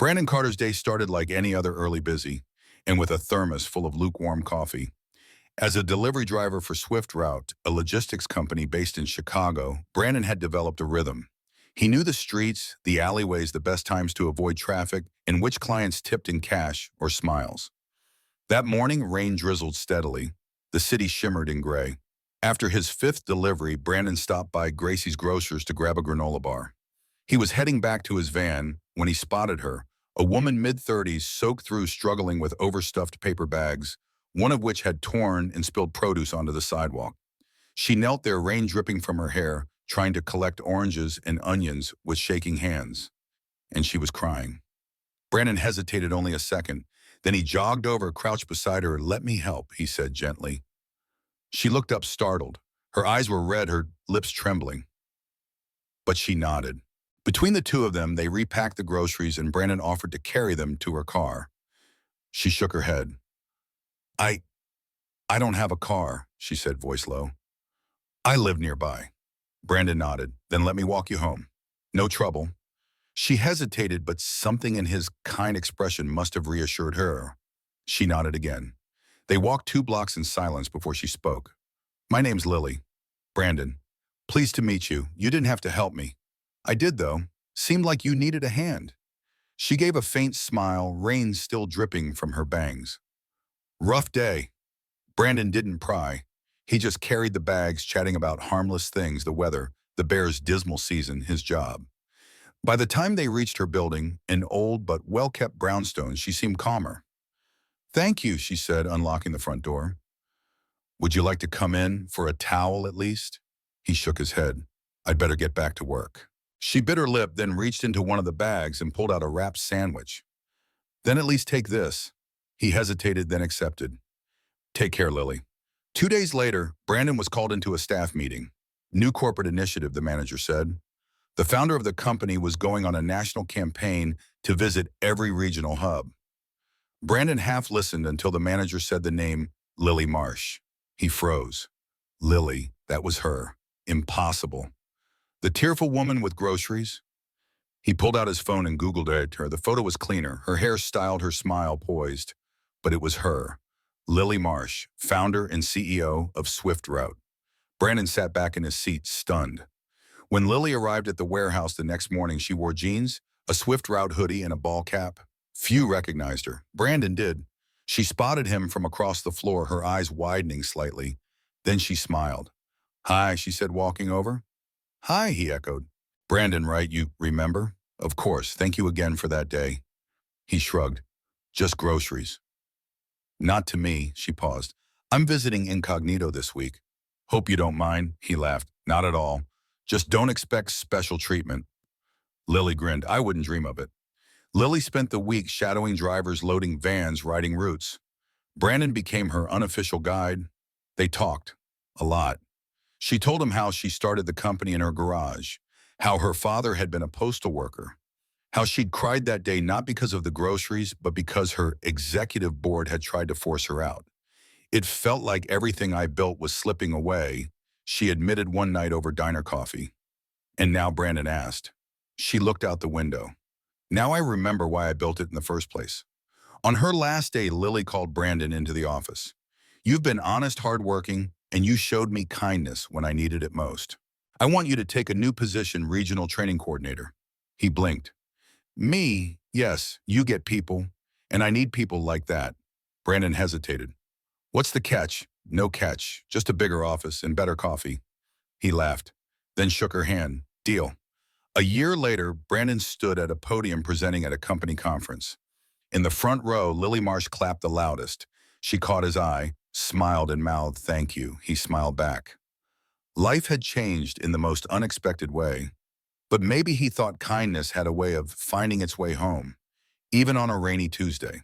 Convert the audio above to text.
Brandon Carter's day started like any other early busy, and with a thermos full of lukewarm coffee. As a delivery driver for Swift Route, a logistics company based in Chicago, Brandon had developed a rhythm. He knew the streets, the alleyways, the best times to avoid traffic, and which clients tipped in cash or smiles. That morning, rain drizzled steadily. The city shimmered in gray. After his fifth delivery, Brandon stopped by Gracie's Grocers to grab a granola bar. He was heading back to his van when he spotted her, a woman mid-30s soaked through struggling with overstuffed paper bags, one of which had torn and spilled produce onto the sidewalk. She knelt there, rain dripping from her hair, trying to collect oranges and onions with shaking hands. And she was crying. Brandon hesitated only a second. Then he jogged over, crouched beside her. "Let me help," he said gently. She looked up startled. Her eyes were red, her lips trembling. But she nodded. Between the two of them, they repacked the groceries and Brandon offered to carry them to her car. She shook her head. I, I don't have a car," she said, voice low. "I live nearby." Brandon nodded. "Then let me walk you home." "No trouble." She hesitated, but something in his kind expression must have reassured her. She nodded again. They walked 2 blocks in silence before she spoke. "My name's Lily." "Brandon. Pleased to meet you. You didn't have to help me." "I did, though. Seemed like you needed a hand." She gave a faint smile, rain still dripping from her bangs. "Rough day." Brandon didn't pry. He just carried the bags, chatting about harmless things, the weather, the bear's dismal season, his job. By the time they reached her building, an old but well-kept brownstone, she seemed calmer. "Thank you," she said, unlocking the front door. "Would you like to come in for a towel at least?" He shook his head. "I'd better get back to work." She bit her lip, then reached into one of the bags and pulled out a wrapped sandwich. "Then at least take this." He hesitated, then accepted. "Take care, Lily." 2 days later, Brandon was called into a staff meeting. New corporate initiative, the manager said. The founder of the company was going on a national campaign to visit every regional hub. Brandon half listened until the manager said the name Lily Marsh. He froze. Lily, that was her. Impossible. The tearful woman with groceries? He pulled out his phone and Googled it. The photo was cleaner. Her hair styled, her smile poised. But it was her. Lily Marsh, founder and CEO of Swift Route. Brandon sat back in his seat, stunned. When Lily arrived at the warehouse the next morning, she wore jeans, a Swift Route hoodie, and a ball cap. Few recognized her. Brandon did. She spotted him from across the floor, her eyes widening slightly. Then she smiled. "Hi," she said, walking over. "Hi," he echoed. "Brandon, right? You remember?" "Of course. Thank you again for that day." He shrugged. "Just groceries." "Not to me," she paused. "I'm visiting incognito this week." "Hope you don't mind," he laughed. "Not at all. Just don't expect special treatment." Lily grinned. "I wouldn't dream of it." Lily spent the week shadowing drivers, loading vans, writing routes. Brandon became her unofficial guide. They talked. A lot. She told him how she started the company in her garage, how her father had been a postal worker, how she'd cried that day not because of the groceries, but because her executive board had tried to force her out. "It felt like everything I built was slipping away," she admitted one night over diner coffee. And now Brandon asked. She looked out the window. "Now I remember why I built it in the first place." On her last day, Lily called Brandon into the office. "You've been honest, hardworking, and you showed me kindness when I needed it most. I want you to take a new position, regional training coordinator." He blinked. "Me? Yes, you get people, and I need people like that." Brandon hesitated. "What's the catch?" "No catch, just a bigger office and better coffee." He laughed, then shook her hand. "Deal." A year later, Brandon stood at a podium presenting at a company conference. In the front row, Lily Marsh clapped the loudest. She caught his eye, smiled and mouthed, "Thank you." He smiled back. Life had changed in the most unexpected way. But maybe he thought kindness had a way of finding its way home, even on a rainy Tuesday.